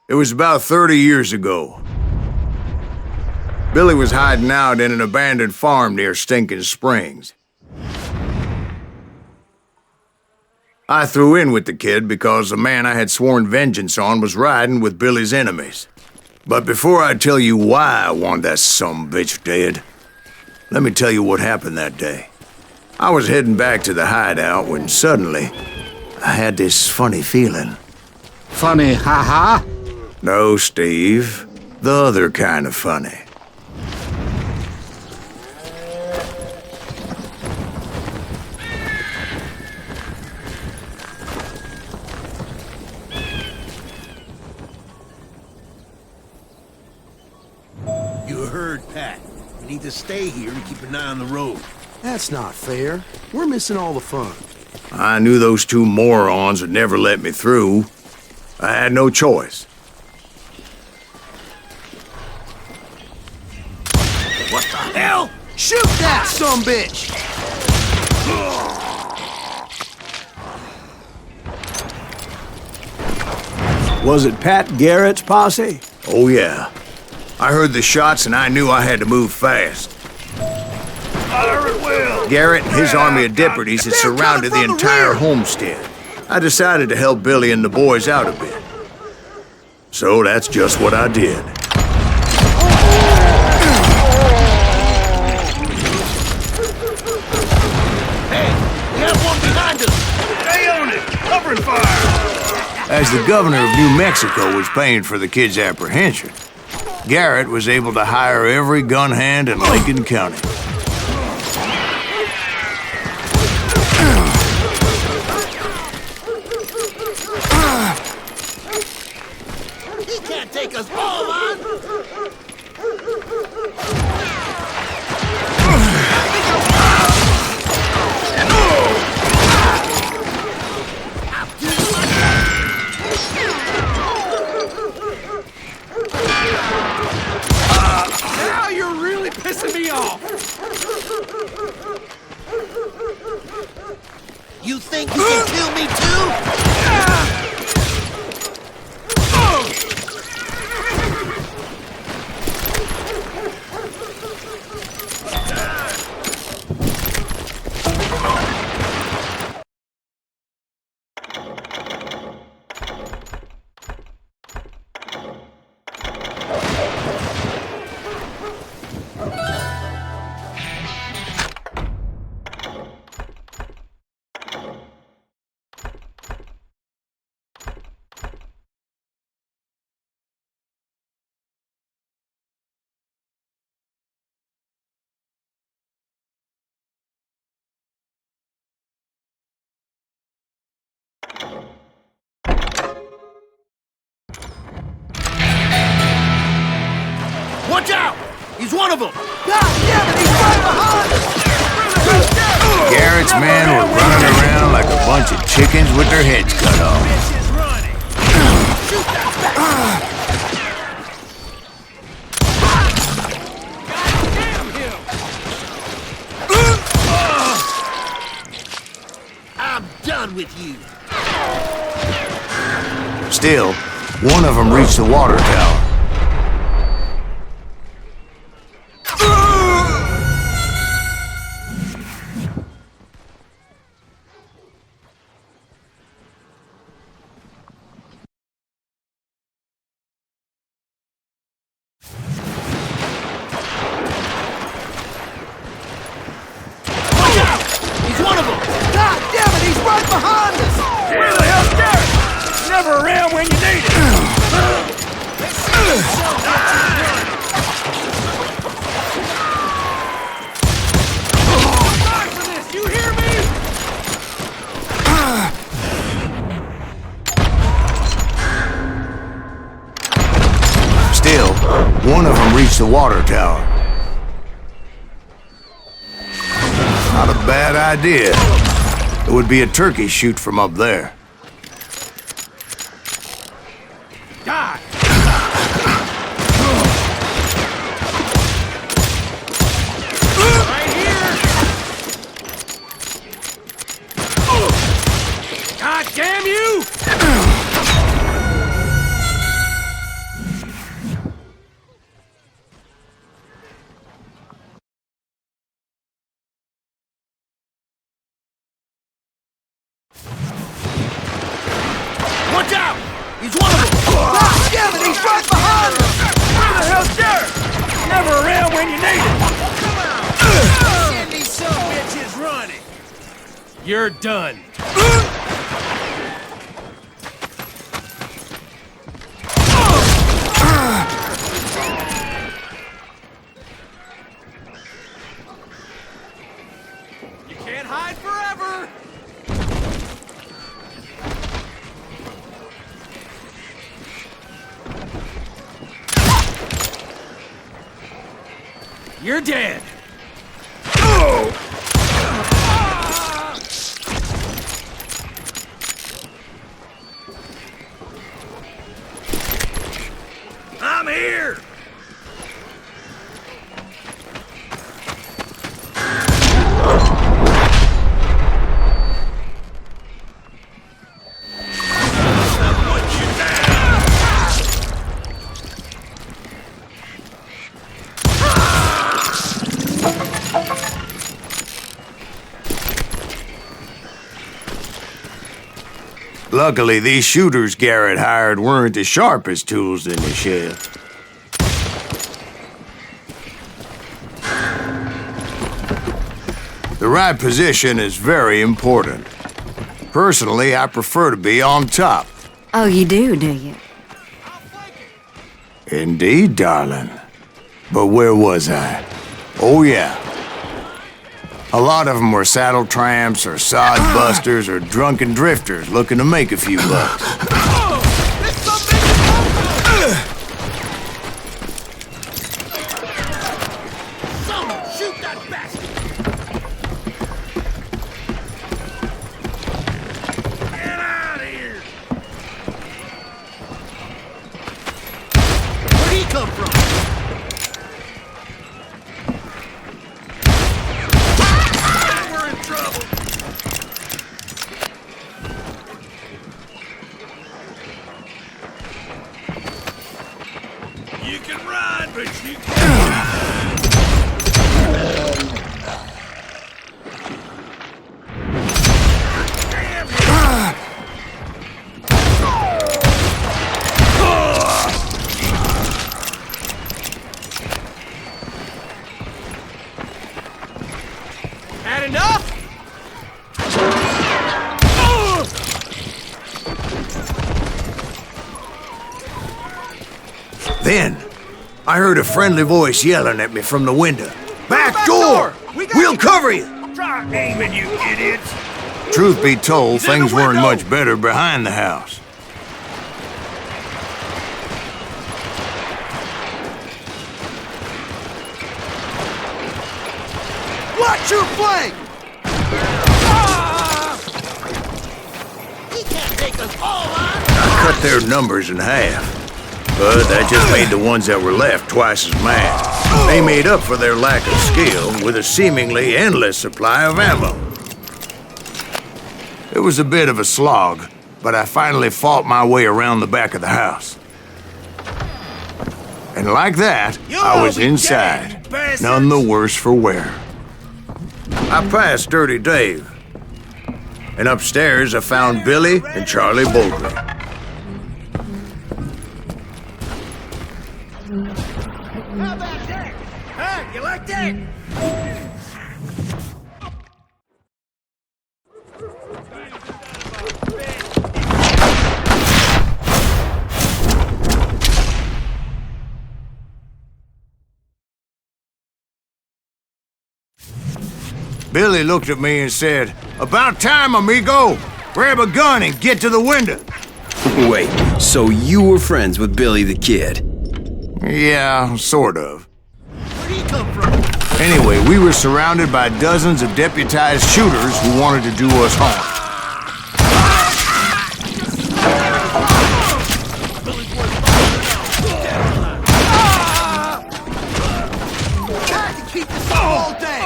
It was about 30 years ago. Billy was hiding out in an abandoned farm near Stinking Springs. I threw in with the kid because the man I had sworn vengeance on was riding with Billy's enemies. But before I tell you why I want that sumbitch dead, let me tell you what happened that day. I was heading back to the hideout when suddenly I had this funny feeling. Funny, ha-ha? No, Steve. The other kind of funny. You heard Pat. We need to stay here and keep an eye on the road. That's not fair. We're missing all the fun. I knew those two morons would never let me through. I had no choice. What the hell? Shoot that sumbitch! Was it Pat Garrett's posse? Oh, yeah. I heard the shots and I knew I had to move fast. Fire at will! Garrett and his army of deputies had surrounded the entire homestead. I decided to help Billy and the boys out a bit. So that's just what I did. Hey, we have one behind us! Stay on it! Covering fire! As the governor of New Mexico was paying for the kid's apprehension, Garrett was able to hire every gun hand in Lincoln County. He can't take us all on! Now you're really pissing me off! You think you can kill me too? Watch out! He's one of them! God damn it, he's right behind us! Garrett's men were running around like a bunch of chickens with their heads cut off. I'm done with you! Still, one of them reached the water tower. Watch out! He's one of them! God damn it, he's right behind us! Where the hell's Garrett? Never around when you need it! Die for this, you hear me? Still, one of them reached the water tower. Not a bad idea. It would be a turkey shoot from up there. Die! Right here! God damn you! You're done. You can't hide forever! You're dead! I'm here! Luckily, these shooters Garrett hired weren't the sharpest tools in the shed. The right position is very important. Personally, I prefer to be on top. Oh, you do you? Indeed, darling. But where was I? Oh, yeah. A lot of them were saddle tramps or sod busters or drunken drifters looking to make a few bucks. Shoot that bastard! Get out of here! Where'd he come from? We're in trouble! You can ride, but you can't. Had enough? Then, I heard a friendly voice yelling at me from the window. Back door! We'll cover you! Try aiming, you idiots! Truth be told, He's in the things weren't window. much better behind the house. Watch your flank! He can't take us all on! I cut their numbers in half. But that just made the ones that were left twice as mad. They made up for their lack of skill with a seemingly endless supply of ammo. It was a bit of a slog, but I finally fought my way around the back of the house. And like that, I was inside, none the worse for wear. I passed Dirty Dave, and upstairs I found Billy and Charlie Bolton. How about that? Huh? You like that? Billy looked at me and said, "About time, amigo! Grab a gun and get to the window." Wait, so you were friends with Billy the Kid? Yeah, sort of. Where'd he come from? Anyway, we were surrounded by dozens of deputized shooters who wanted to do us harm. Trying to keep this up all day!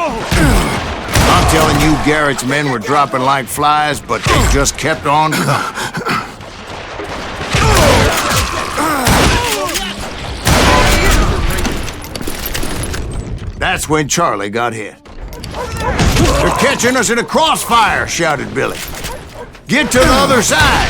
I'm telling you, Garrett's men were dropping like flies, but they just kept on coming. That's when Charlie got hit. "They're catching us in a crossfire," shouted Billy. "Get to the other side!"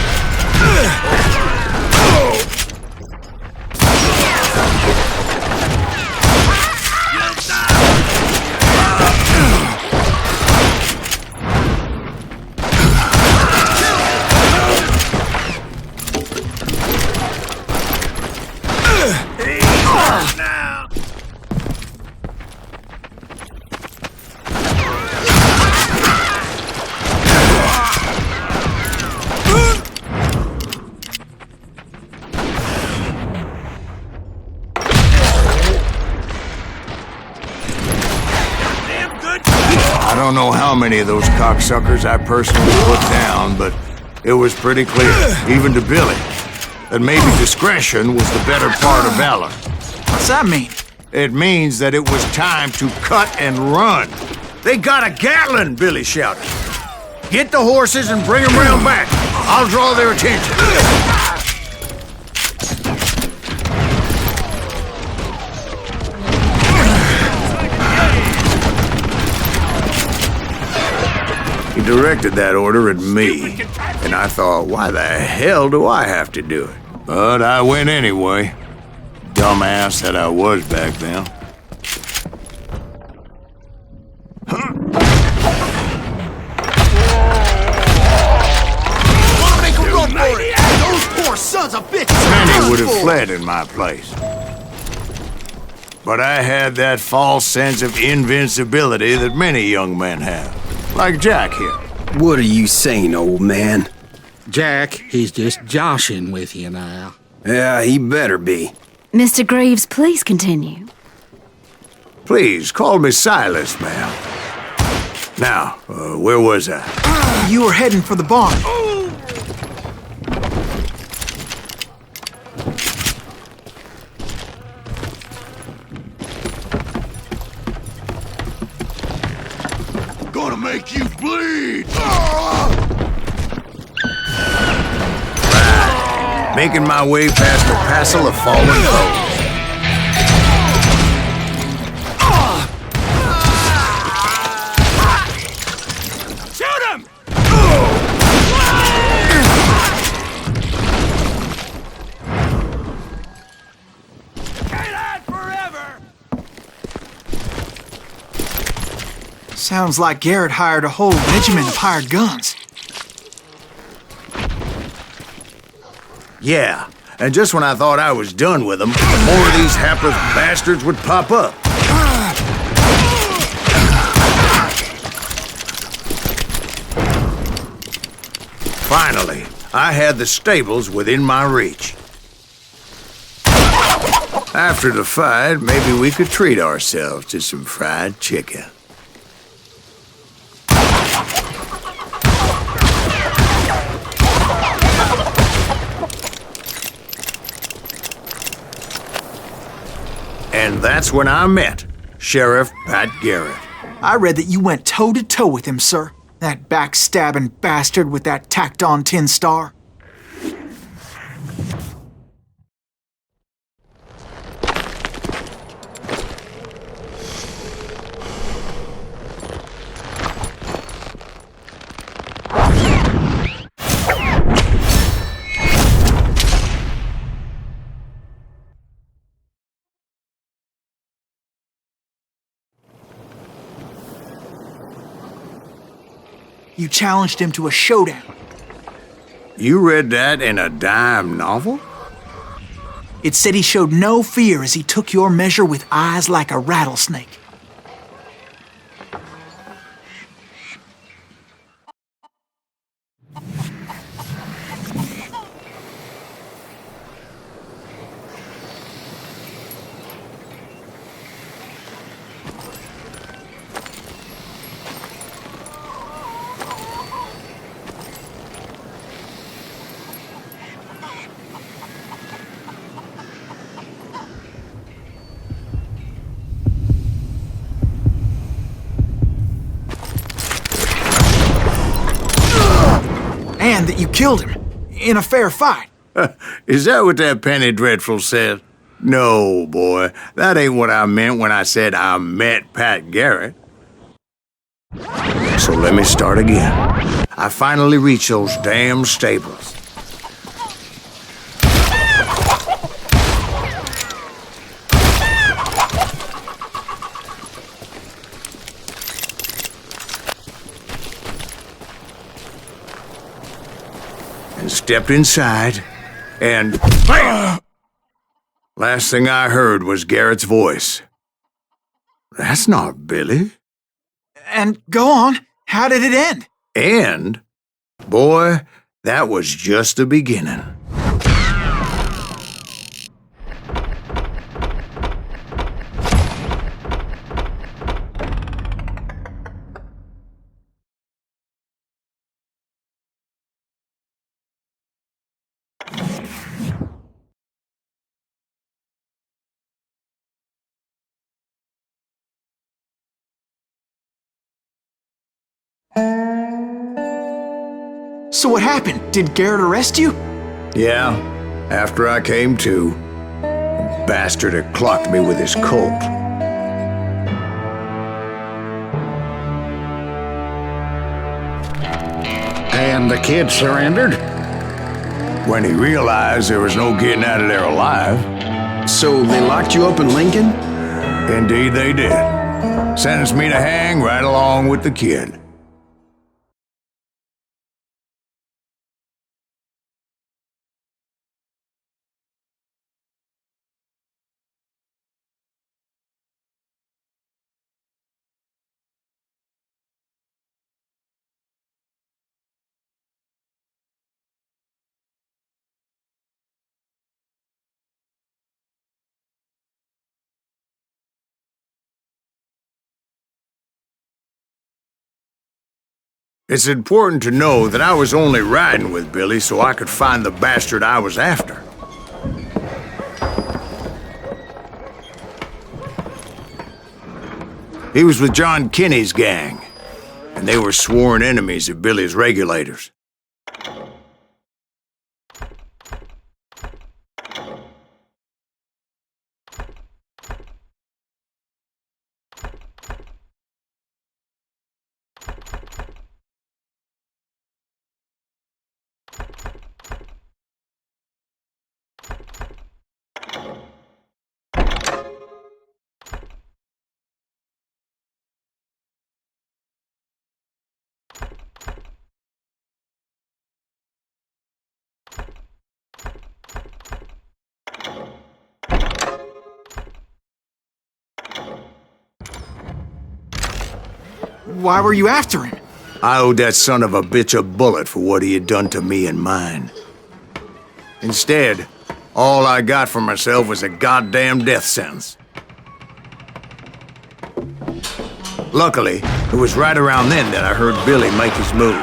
I don't know how many of those cocksuckers I personally put down, but it was pretty clear, even to Billy, that maybe discretion was the better part of valor. What's that mean? It means that it was time to cut and run. They got a Gatling, Billy shouted. Get the horses and bring them round back. I'll draw their attention. He directed that order at me, and I thought, why the hell do I have to do it? But I went anyway. Dumbass that I was back then. Make a run for it! Those poor sons of bitches! Many would have fled in my place. But I had that false sense of invincibility that many young men have. Like Jack here. What are you saying, old man? Jack, he's just joshing with you now. Yeah, he better be. Mr. Greaves, please continue. Please, call me Silas, ma'am. Now, where was I? You were heading for the barn. Gonna make you bleed! Making my way past a passel of fallen foes. Shoot him! Can't hide forever! Sounds like Garrett hired a whole regiment of hired guns. Yeah, and just when I thought I was done with them, more of these hapless bastards would pop up. Finally, I had the stables within my reach. After the fight, maybe we could treat ourselves to some fried chicken. And that's when I met Sheriff Pat Garrett. I read that you went toe-to-toe with him, sir. That backstabbing bastard with that tacked-on tin star. You challenged him to a showdown. You read that in a dime novel? It said he showed no fear as he took your measure with eyes like a rattlesnake. And that you killed him in a fair fight. Is that what that Penny Dreadful said? No, boy. That ain't what I meant when I said I met Pat Garrett. So let me start again. I finally reached those damn stables. And stepped inside, and BAM! Last thing I heard was Garrett's voice. That's not Billy. And go on, how did it end? And, boy, that was just the beginning. So what happened? Did Garrett arrest you? Yeah, after I came to, the bastard had clocked me with his Colt. And the kid surrendered? When he realized there was no getting out of there alive. So they locked you up in Lincoln? Indeed they did. Sentenced me to hang right along with the kid. It's important to know that I was only riding with Billy so I could find the bastard I was after. He was with John Kinney's gang, and they were sworn enemies of Billy's regulators. Why were you after him? I owed that son of a bitch a bullet for what he had done to me and mine. Instead, all I got for myself was a goddamn death sentence. Luckily, it was right around then that I heard Billy make his move.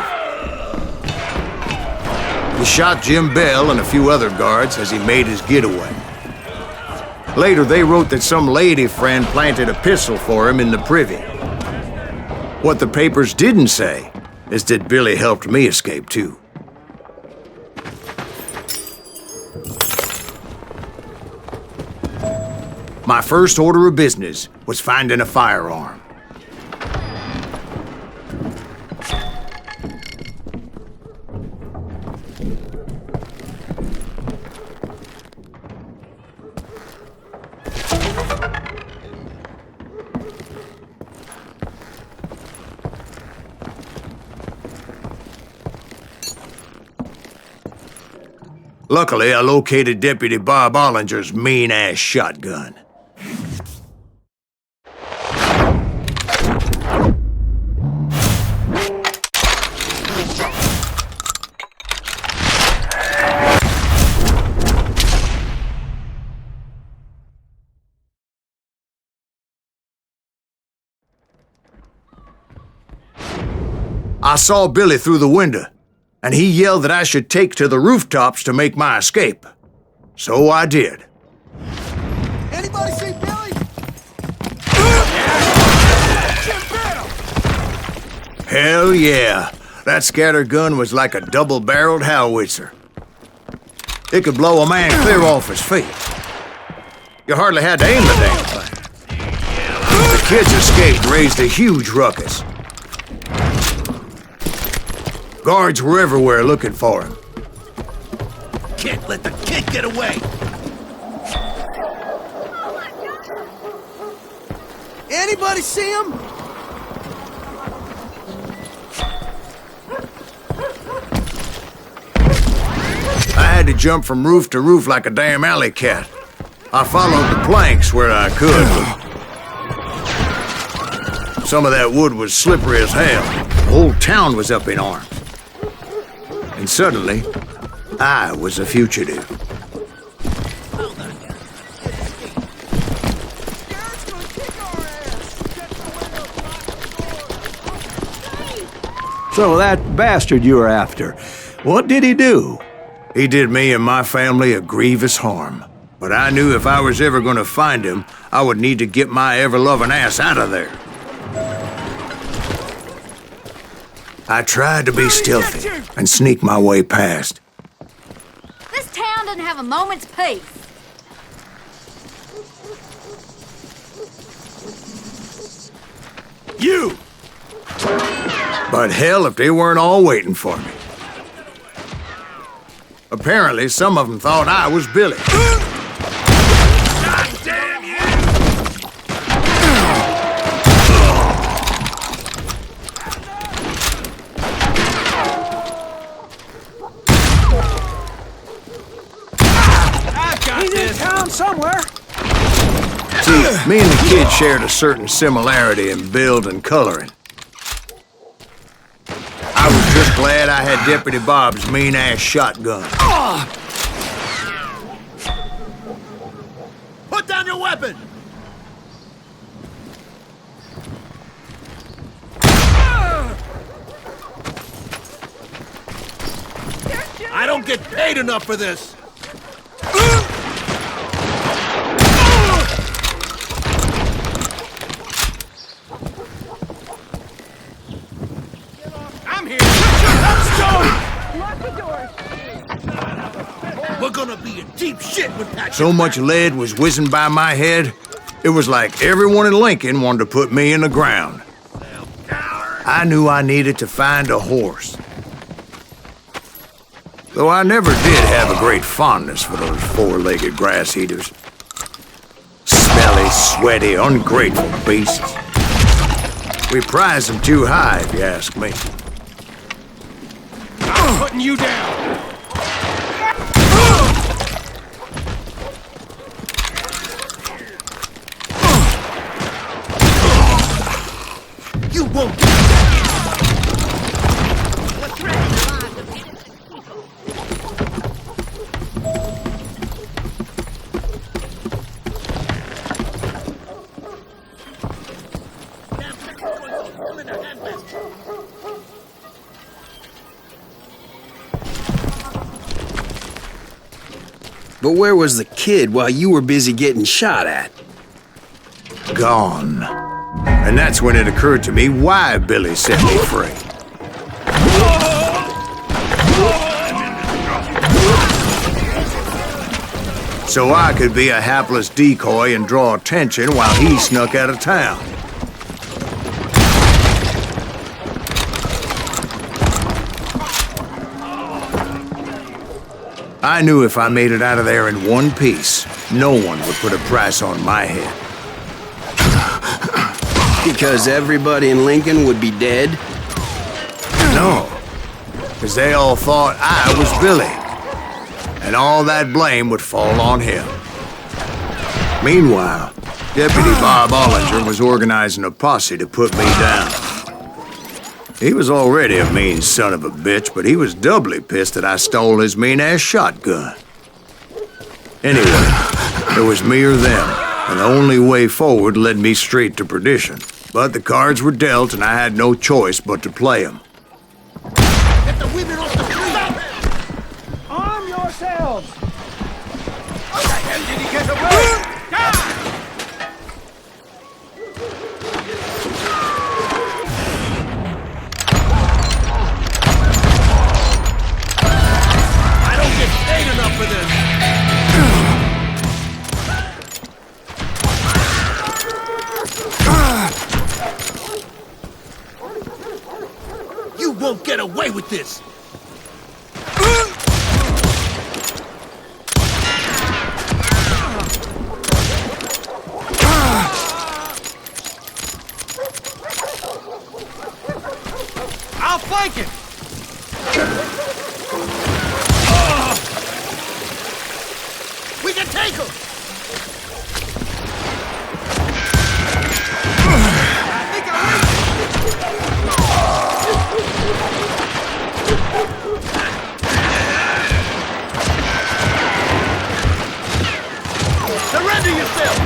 He shot Jim Bell and a few other guards as he made his getaway. Later, they wrote that some lady friend planted a pistol for him in the privy. What the papers didn't say is that Billy helped me escape, too. My first order of business was finding a firearm. Luckily, I located Deputy Bob Ollinger's mean-ass shotgun. I saw Billy through the window, and he yelled that I should take to the rooftops to make my escape. So I did. Anybody see Billy? Hell yeah. That scatter gun was like a double-barreled howitzer. It could blow a man clear off his feet. You hardly had to aim the damn thing. The kids escaped and raised a huge ruckus. Guards were everywhere looking for him. Can't let the kid get away! Anybody see him? I had to jump from roof to roof like a damn alley cat. I followed the planks where I could. Some of that wood was slippery as hell. The whole town was up in arms. And suddenly, I was a fugitive. So that bastard you were after, what did he do? He did me and my family a grievous harm. But I knew if I was ever going to find him, I would need to get my ever-loving ass out of there. I tried to be stealthy and sneak my way past. This town doesn't have a moment's peace. You! But hell if they weren't all waiting for me. Apparently, some of them thought I was Billy. God damn you! He's in town somewhere. See, me and the kid shared a certain similarity in build and coloring. I was just glad I had Deputy Bob's mean-ass shotgun. Put down your weapon! I don't get paid enough for this! I'm here! Let's go! Lock the door. We're gonna be in deep shit with Patrick. So much lead was whizzing by my head, it was like everyone in Lincoln wanted to put me in the ground. I knew I needed to find a horse. Though I never did have a great fondness for those four-legged grass eaters. Smelly, sweaty, ungrateful beasts. We prize them too high, if you ask me. I'm putting you down. You won't But where was the kid while you were busy getting shot at? Gone. And that's when it occurred to me why Billy set me free. So I could be a hapless decoy and draw attention while he snuck out of town. I knew if I made it out of there in one piece, no one would put a price on my head. Because everybody in Lincoln would be dead? No, because they all thought I was Billy, and all that blame would fall on him. Meanwhile, Deputy Bob Ollinger was organizing a posse to put me down. He was already a mean son of a bitch, but he was doubly pissed that I stole his mean-ass shotgun. Anyway, it was me or them, and the only way forward led me straight to perdition. But the cards were dealt, and I had no choice but to play them. get the women off the street! Arm yourselves. How the hell did he get away? I don't get paid enough for this! You won't get away with this! I'll flank him. We can take him! Surrender yourself!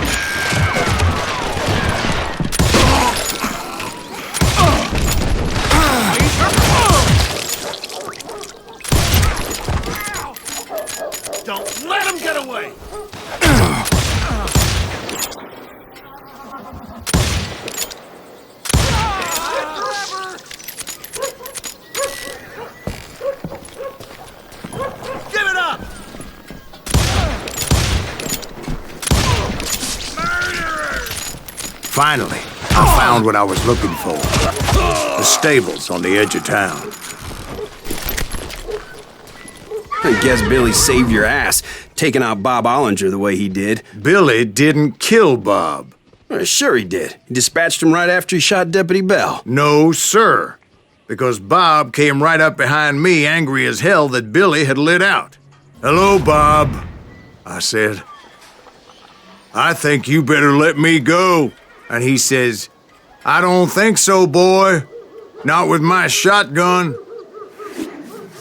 Don't let him get away! Finally, I found what I was looking for. The stables on the edge of town. I guess Billy saved your ass, taking out Bob Ollinger the way he did. Billy didn't kill Bob. Well, sure he did. He dispatched him right after he shot Deputy Bell. No, sir. Because Bob came right up behind me, angry as hell that Billy had lit out. "Hello, Bob," I said. "I think you better let me go." And he says, "I don't think so, boy. Not with my shotgun."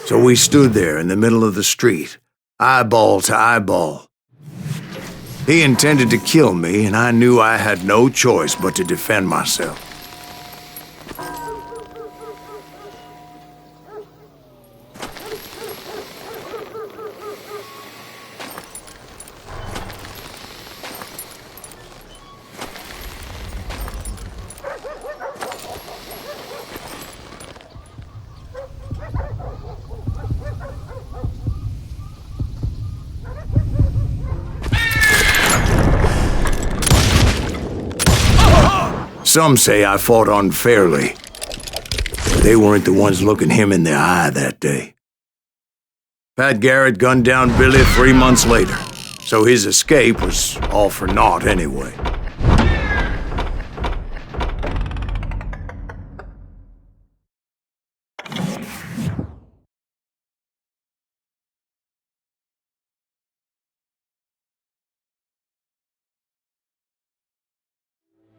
So we stood there in the middle of the street, eyeball to eyeball. He intended to kill me, and I knew I had no choice but to defend myself. Some say I fought unfairly. They weren't the ones looking him in the eye that day. Pat Garrett gunned down Billy 3 months later, so his escape was all for naught anyway.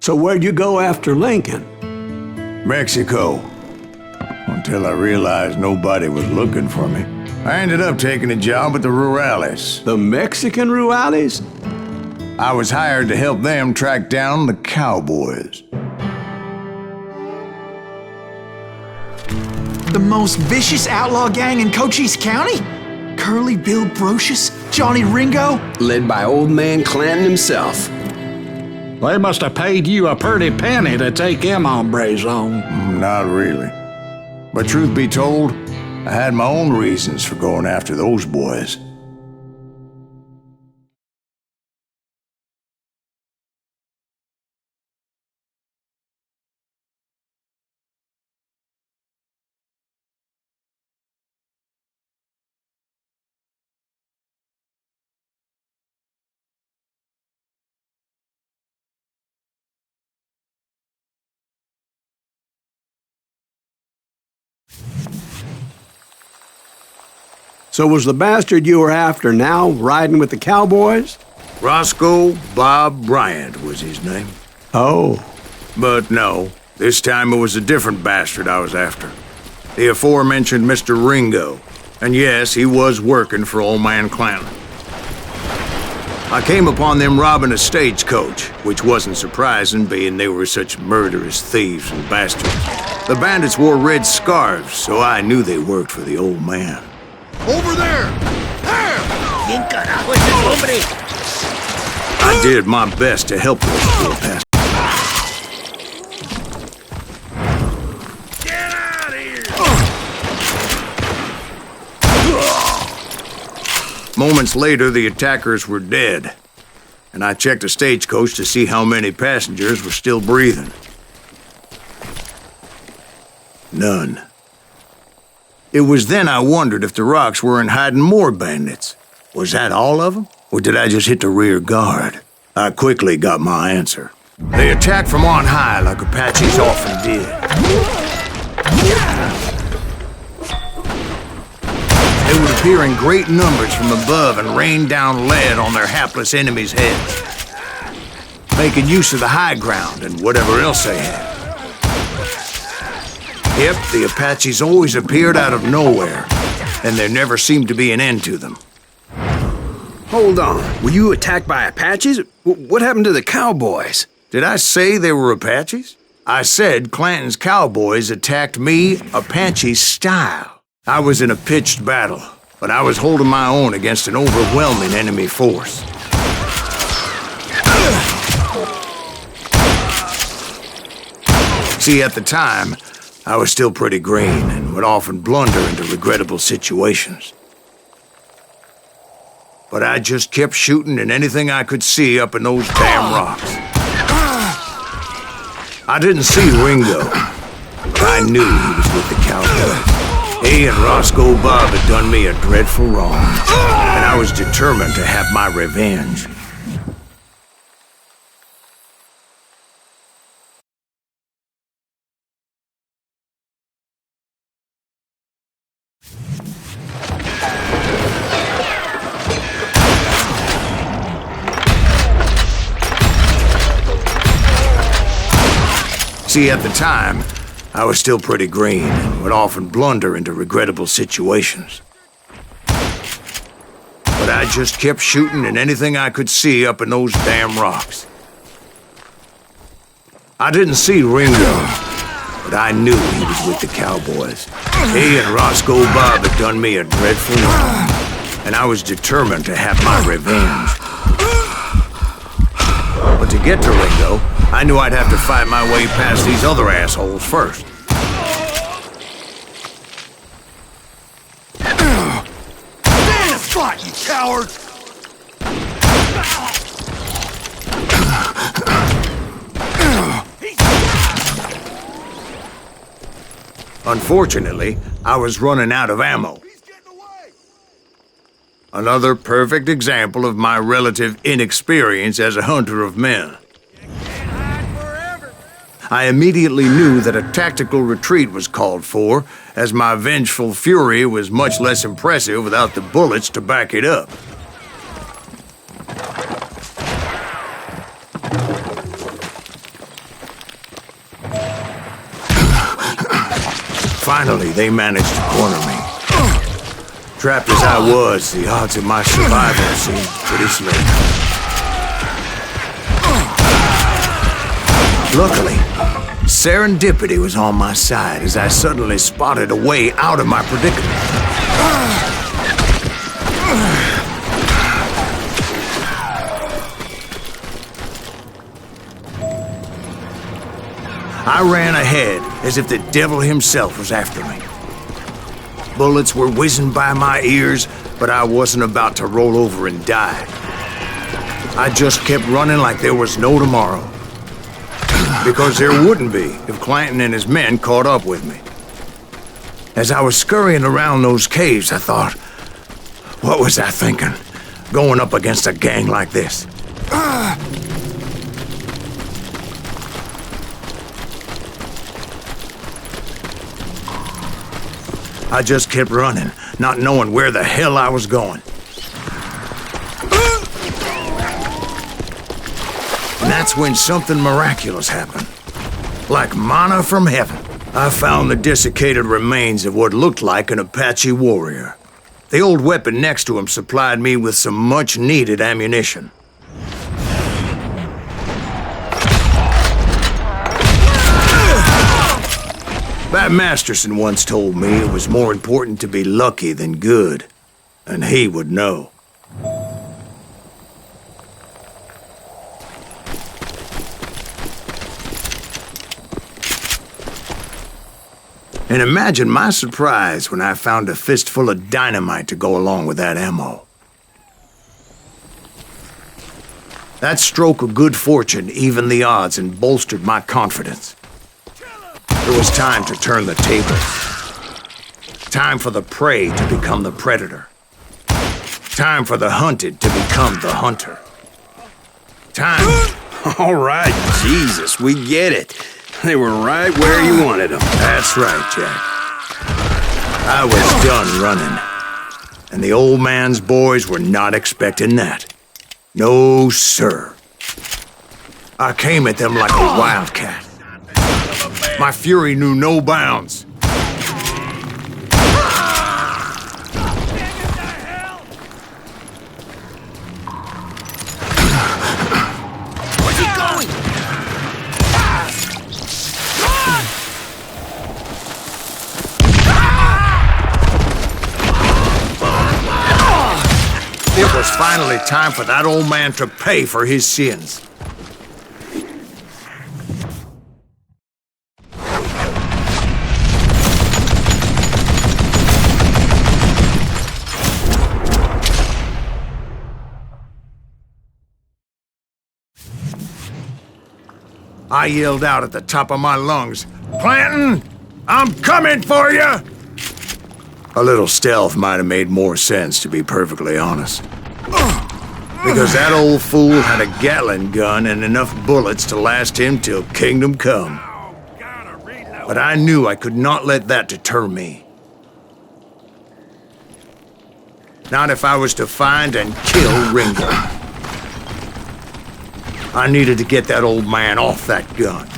So where'd you go after Lincoln? Mexico. Until I realized nobody was looking for me. I ended up taking a job at the Rurales. The Mexican Rurales? I was hired to help them track down the cowboys. The most vicious outlaw gang in Cochise County? Curly Bill Brocious? Johnny Ringo? Led by old man Clanton himself. They must have paid you a pretty penny to take them hombres on. Not really. But truth be told, I had my own reasons for going after those boys. So was the bastard you were after now riding with the cowboys? Roscoe Bob Bryant was his name. Oh. But no, this time it was a different bastard I was after. The aforementioned Mr. Ringo. And yes, he was working for old man Clanton. I came upon them robbing a stagecoach, which wasn't surprising, being they were such murderous thieves and bastards. The bandits wore red scarves, so I knew they worked for the old man. Over there! There! ¿Quién carajo es ese hombre? I did my best to help those poor bastards. Get out of here! Moments later, the attackers were dead, and I checked the stagecoach to see how many passengers were still breathing. None. It was then I wondered if the rocks weren't hiding more bandits. Was that all of them? Or did I just hit the rear guard? I quickly got my answer. They attacked from on high like Apaches often did. They would appear in great numbers from above and rain down lead on their hapless enemies' heads, making use of the high ground and whatever else they had. Yep, the Apaches always appeared out of nowhere, and there never seemed to be an end to them. Hold on. Were you attacked by Apaches? What happened to the cowboys? Did I say they were Apaches? I said Clanton's cowboys attacked me Apache style. I was in a pitched battle, but I was holding my own against an overwhelming enemy force. See, at the time, I was still pretty green and would often blunder into regrettable situations. But I just kept shooting at anything I could see up in those damn rocks. I didn't see Ringo, but I knew he was with the cowboy. He and Roscoe Bob had done me a dreadful wrong, and I was determined to have my revenge. See, at the time, I was still pretty green and would often blunder into regrettable situations. But I just kept shooting at anything I could see up in those damn rocks. I didn't see Ringo, but I knew he was with the cowboys. He and Roscoe Bob had done me a dreadful wrong, and I was determined to have my revenge. But to get to Ringo, I knew I'd have to fight my way past these other assholes first. Stand spot, you coward! Unfortunately, I was running out of ammo. He's getting away! Another perfect example of my relative inexperience as a hunter of men. I immediately knew that a tactical retreat was called for, as my vengeful fury was much less impressive without the bullets to back it up. Finally, they managed to corner me. Trapped as I was, the odds of my survival seemed pretty slim. Luckily, serendipity was on my side as I suddenly spotted a way out of my predicament. I ran ahead as if the devil himself was after me. Bullets were whizzing by my ears, but I wasn't about to roll over and die. I just kept running like there was no tomorrow. Because there wouldn't be if Clanton and his men caught up with me. As I was scurrying around those caves, I thought, what was I thinking, going up against a gang like this? I just kept running, not knowing where the hell I was going. And that's when something miraculous happened. Like manna from heaven, I found the desiccated remains of what looked like an Apache warrior. The old weapon next to him supplied me with some much-needed ammunition. Bat Masterson once told me it was more important to be lucky than good, and he would know. And imagine my surprise when I found a fistful of dynamite to go along with that ammo. That stroke of good fortune evened the odds and bolstered my confidence. It was time to turn the tables. Time for the prey to become the predator. Time for the hunted to become the hunter. Time... All right, Jesus, we get it. They were right where you wanted them. That's right, Jack. I was done running. And the old man's boys were not expecting that. No, sir. I came at them like a wildcat. My fury knew no bounds. Where's he going? It was finally time for that old man to pay for his sins. I yelled out at the top of my lungs, "Clanton, I'm coming for you!" A little stealth might have made more sense, to be perfectly honest. Because that old fool had a Gatling gun and enough bullets to last him till kingdom come. But I knew I could not let that deter me. Not if I was to find and kill Ringo. I needed to get that old man off that gun.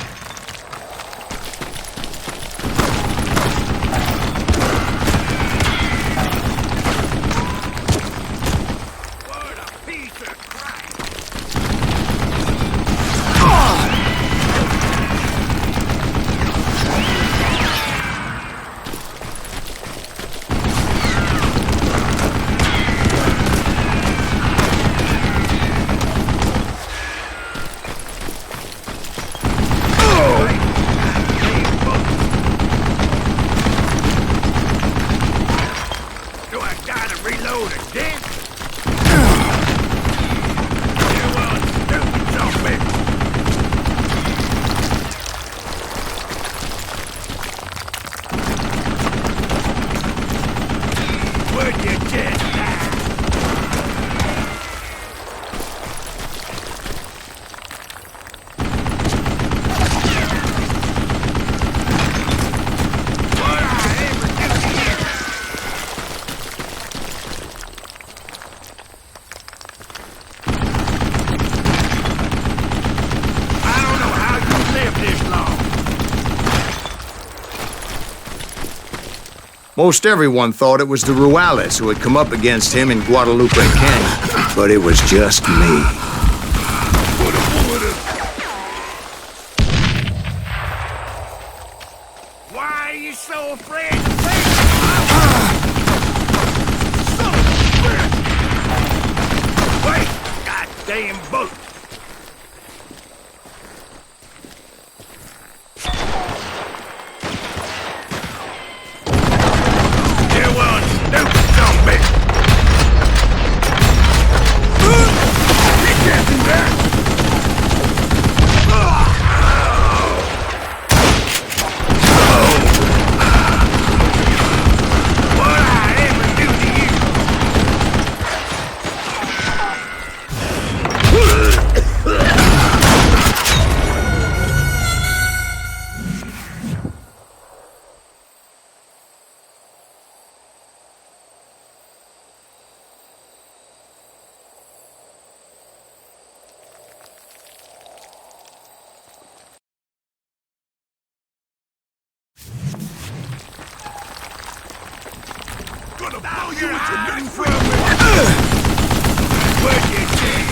Most everyone thought it was the Ruales who had come up against him in Guadalupe Canyon, but it was just me. Why are you so afraid to face Wait! Goddamn boat! Gonna blow you into nothing from me! Where'd you get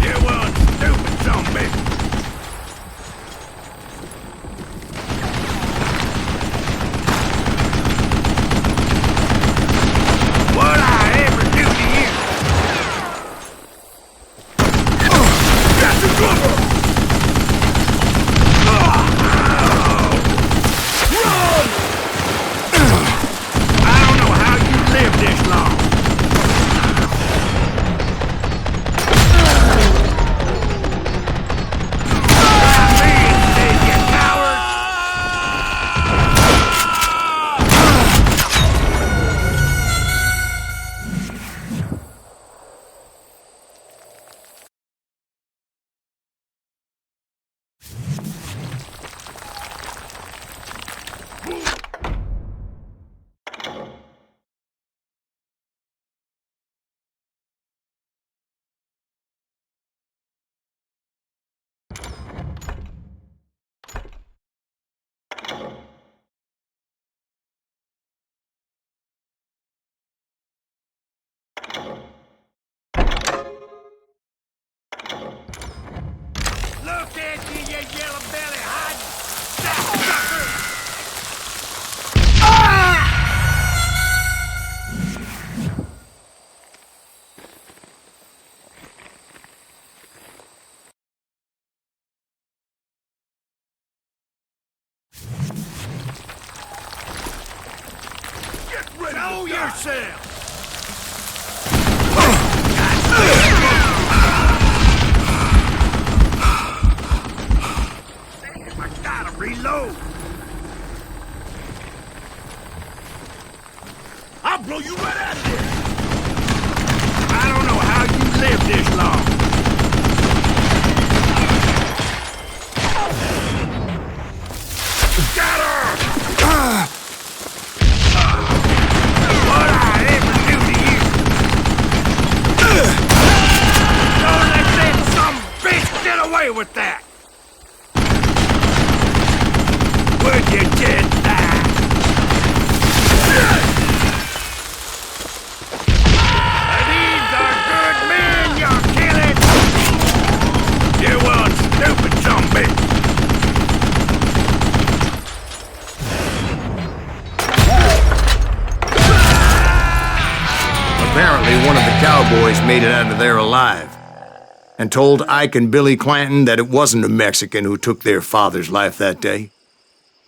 You one stupid zombie! What I ever do to you? Got the cover! Run! I don't know how you lived this long. You coward! Look at you, you yellow belly hide! Get ready! yourself! I gotta reload! I'll blow you right out of there! I don't know how you lived this long. Got her! What I ever do to you? Don't let that some bitch get away with that! Would you just die? These are good men you're killing! You one stupid some bitch! Apparently, one of the cowboys made it out of there alive and told Ike and Billy Clanton that it wasn't a Mexican who took their father's life that day.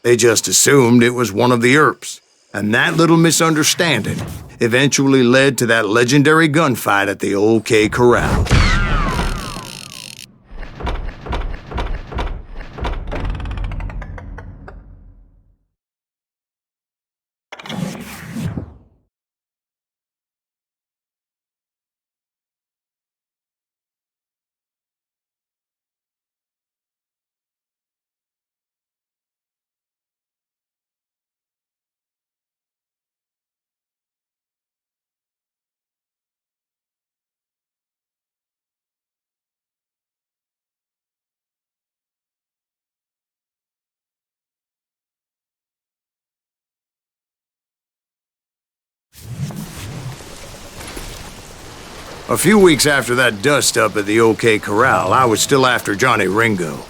They just assumed it was one of the Earps, and that little misunderstanding eventually led to that legendary gunfight at the OK Corral. A few weeks after that dust-up at the OK Corral, I was still after Johnny Ringo.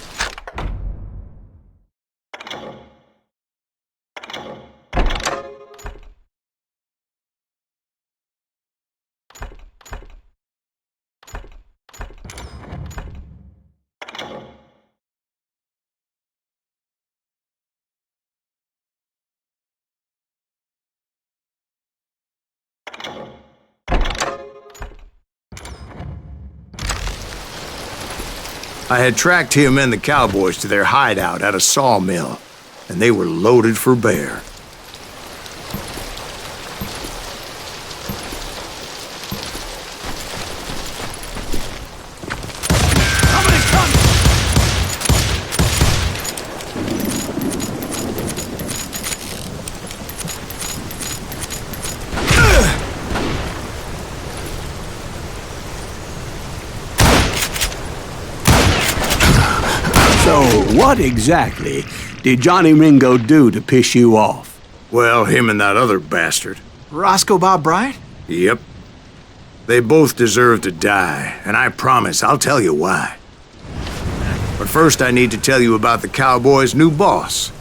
I had tracked him and the cowboys to their hideout at a sawmill, and they were loaded for bear. So, what exactly did Johnny Ringo do to piss you off? Well, him and that other bastard. Roscoe Bob Bryant? Yep. They both deserve to die, and I promise I'll tell you why. But first I need to tell you about the cowboys' new boss,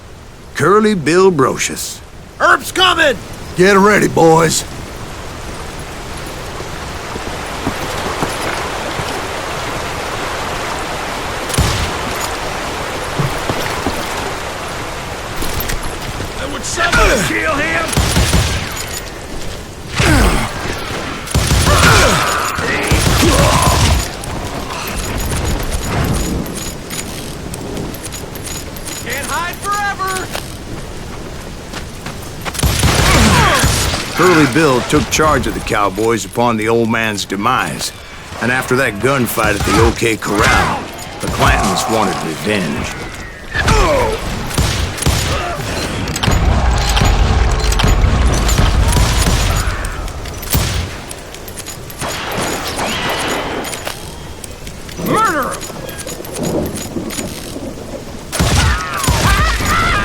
Curly Bill Brocious. Herb's coming! Get ready, boys. Would someone kill him? Can't hide forever! Curly Bill took charge of the cowboys upon the old man's demise, and after that gunfight at the OK Corral, the Clantons wanted revenge.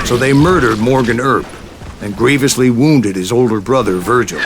So they murdered Morgan Earp and grievously wounded his older brother, Virgil.